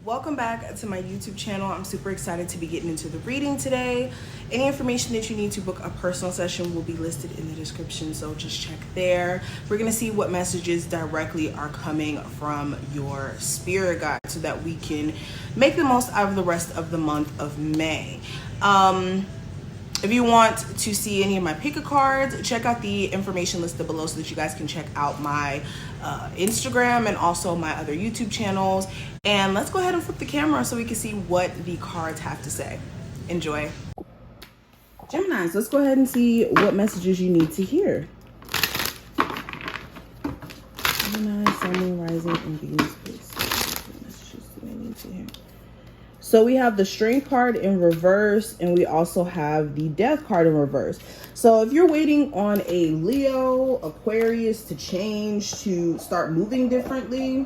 Welcome back to my YouTube channel. I'm super excited to be getting into the reading today. Any information that you need to book a personal session will be listed in the description, so just check there. We're gonna see what messages directly are coming from your spirit guide so that we can make the most out of the rest of the month of May. If you want to see any of my pick a cards, check out the information listed below so that you guys can check out my Instagram and also my other YouTube channels. And let's go ahead and flip the camera so we can see what the cards have to say. Enjoy. Geminis, let's go ahead and see what messages you need to hear. Gemini, Sun, Moon, Rising, and Venus, please. What messages do I need to hear? So we have the Strength card in reverse, and we also have the Death card in reverse. So if you're waiting on a Leo, Aquarius to change, to start moving differently,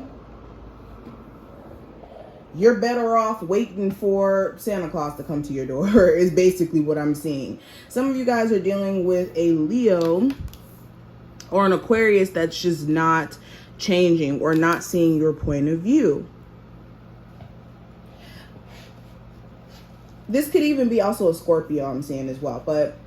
you're better off waiting for Santa Claus to come to your door is basically what I'm seeing. Some of you guys are dealing with a Leo or an Aquarius that's just not changing or not seeing your point of view. This could even be also a Scorpio, I'm seeing as well. But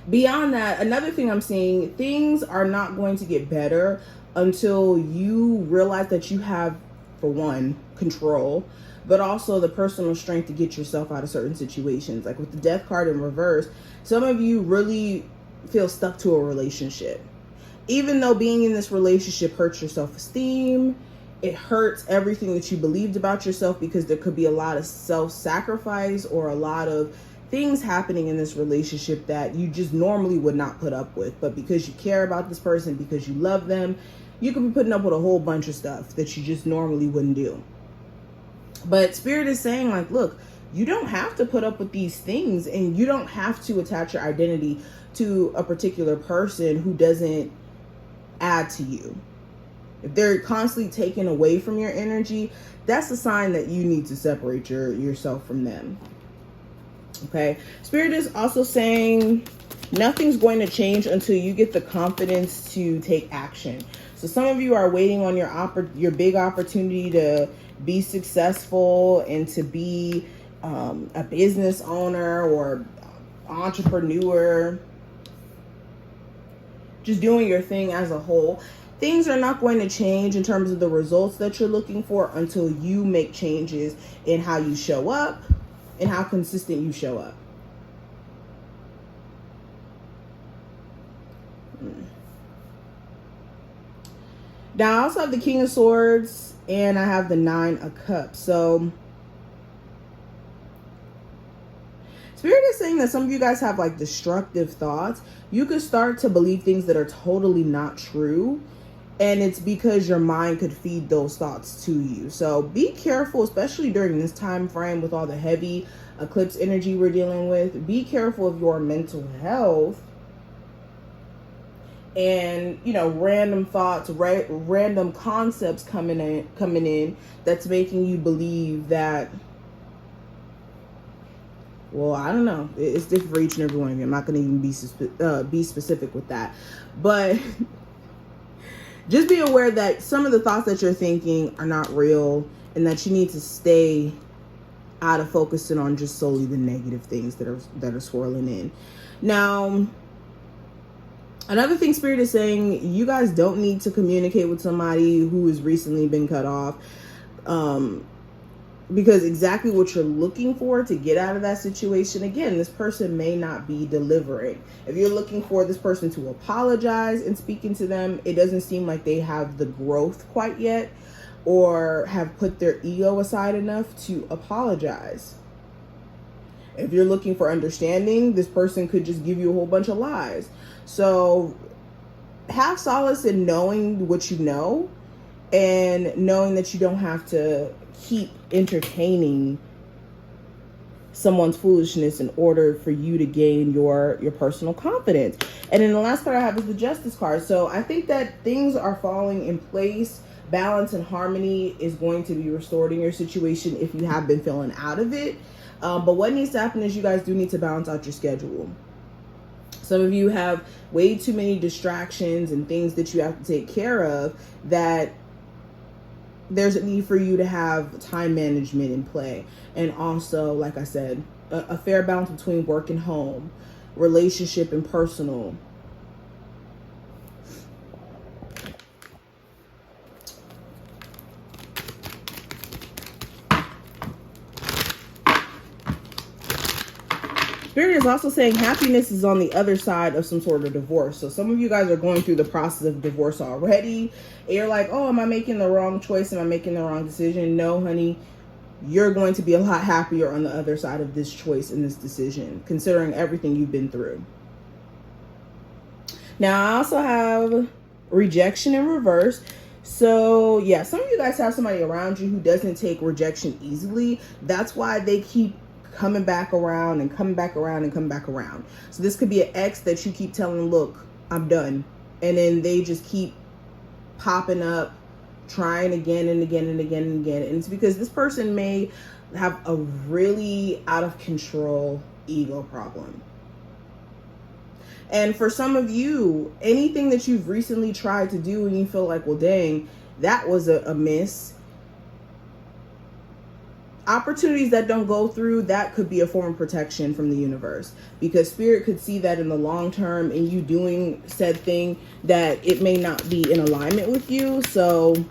beyond that, another thing I'm seeing, things are not going to get better until you realize that you have, for one, control, but also the personal strength to get yourself out of certain situations. Like with the Death card in reverse, some of you really feel stuck to a relationship. Even though being in this relationship hurts your self-esteem, it hurts everything that you believed about yourself, because there could be a lot of self-sacrifice or a lot of things happening in this relationship that you just normally would not put up with. But because you care about this person, because you love them, you could be putting up with a whole bunch of stuff that you just normally wouldn't do. But Spirit is saying, like, look, you don't have to put up with these things, and you don't have to attach your identity to a particular person who doesn't add to you. If they're constantly taken away from your energy, that's a sign that you need to separate yourself from them. Okay. Spirit is also saying nothing's going to change until you get the confidence to take action. So some of you are waiting on your big opportunity to be successful and to be a business owner or entrepreneur, just doing your thing as a whole. Things are not going to change in terms of the results that you're looking for until you make changes in how you show up and how consistent you show up. Now, I also have the King of Swords and I have the Nine of Cups. So Spirit is saying that some of you guys have like destructive thoughts. You could start to believe things that are totally not true. And it's because your mind could feed those thoughts to you. So be careful, especially during this time frame with all the heavy eclipse energy we're dealing with. Be careful of your mental health and, you know, random thoughts, random concepts coming in that's making you believe that, well, I don't know. It's different for each and every one of you. I'm not going to even be specific with that. But just be aware that some of the thoughts that you're thinking are not real, and that you need to stay out of focusing on just solely the negative things that are swirling in. Now, another thing Spirit is saying, you guys don't need to communicate with somebody who has recently been cut off, because exactly what you're looking for to get out of that situation, again, this person may not be delivering. If you're looking for this person to apologize and speaking to them, it doesn't seem like they have the growth quite yet or have put their ego aside enough to apologize. If you're looking for understanding, this person could just give you a whole bunch of lies. So have solace in knowing what you know and knowing that you don't have to keep entertaining someone's foolishness in order for you to gain your personal confidence. And then the last card I have is the Justice card. So I think that things are falling in place. Balance and harmony is going to be restored in your situation if you have been feeling out of it. But what needs to happen is you guys do need to balance out your schedule. Some of you have way too many distractions and things that you have to take care of that there's a need for you to have time management in play. And also, like I said, a fair balance between work and home, relationship and personal. Spirit is also saying happiness is on the other side of some sort of divorce. So some of you guys are going through the process of divorce already. And you're like, oh, am I making the wrong choice? Am I making the wrong decision? No, honey. You're going to be a lot happier on the other side of this choice and this decision, considering everything you've been through. Now, I also have rejection in reverse. So, yeah, some of you guys have somebody around you who doesn't take rejection easily. That's why they keep coming back around and coming back around and coming back around. So this could be an ex that you keep telling, look, I'm done. And then they just keep popping up, trying again and again and again and again. And it's because this person may have a really out of control ego problem. And for some of you, anything that you've recently tried to do and you feel like, well, dang, that was a miss. Opportunities that don't go through, that could be a form of protection from the universe, because spirit could see that in the long term and you doing said thing that it may not be in alignment with you. So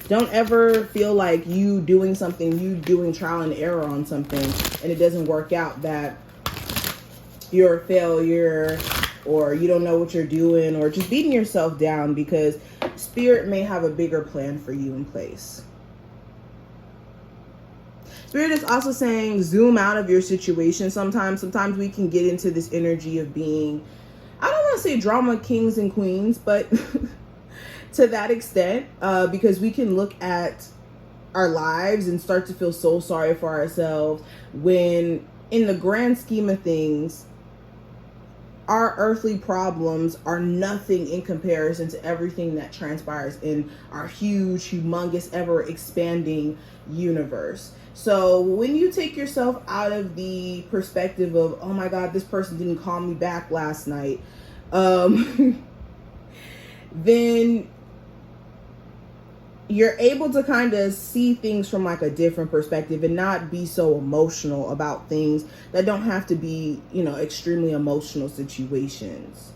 don't ever feel like you doing something, you doing trial and error on something and it doesn't work out, that you're a failure or you don't know what you're doing, or just beating yourself down, because spirit may have a bigger plan for you in place. Spirit is also saying zoom out of your situation. Sometimes we can get into this energy of being, I don't want to say drama kings and queens, but to that extent, because we can look at our lives and start to feel so sorry for ourselves, when in the grand scheme of things, our earthly problems are nothing in comparison to everything that transpires in our huge, humongous, ever expanding universe. So when you take yourself out of the perspective of, oh my God, this person didn't call me back last night, then you're able to kind of see things from like a different perspective and not be so emotional about things that don't have to be, you know, extremely emotional situations.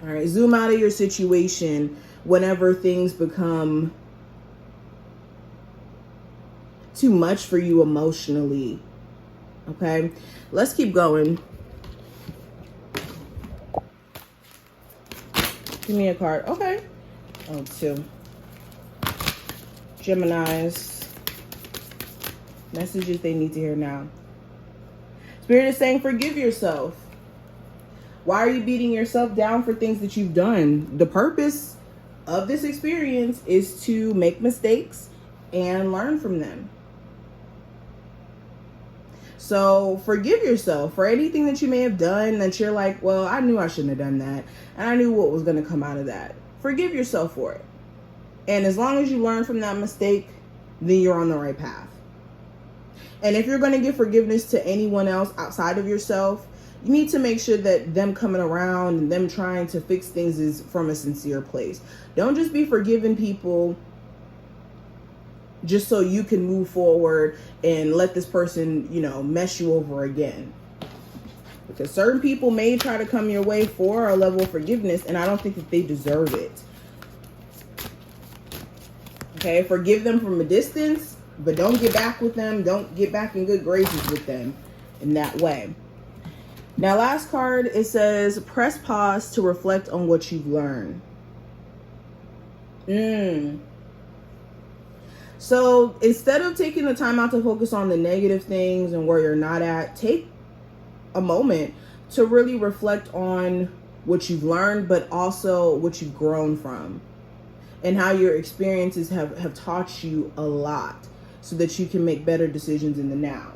All right, zoom out of your situation whenever things become too much for you emotionally. Okay, let's keep going. Give me a card. Okay. Oh, two. Geminis. Messages they need to hear now. Spirit is saying forgive yourself. Why are you beating yourself down for things that you've done? The purpose of this experience is to make mistakes and learn from them. So forgive yourself for anything that you may have done that you're like, well, I knew I shouldn't have done that, and I knew what was going to come out of that. Forgive yourself for it. And as long as you learn from that mistake, then you're on the right path. And if you're going to give forgiveness to anyone else outside of yourself, you need to make sure that them coming around and them trying to fix things is from a sincere place. Don't just be forgiving people just so you can move forward and let this person, you know, mess you over again. Because certain people may try to come your way for a level of forgiveness, and I don't think that they deserve it. Okay, forgive them from a distance, but don't get back with them. Don't get back in good graces with them in that way. Now, last card, it says, press pause to reflect on what you've learned. So instead of taking the time out to focus on the negative things and where you're not at, take a moment to really reflect on what you've learned, but also what you've grown from, and how your experiences have taught you a lot so that you can make better decisions in the now.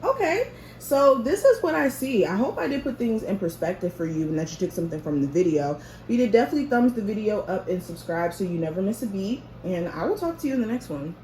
Okay, so this is what I see. I hope I did put things in perspective for you and that you took something from the video. You did definitely thumbs the video up and subscribe so you never miss a beat. And I will talk to you in the next one.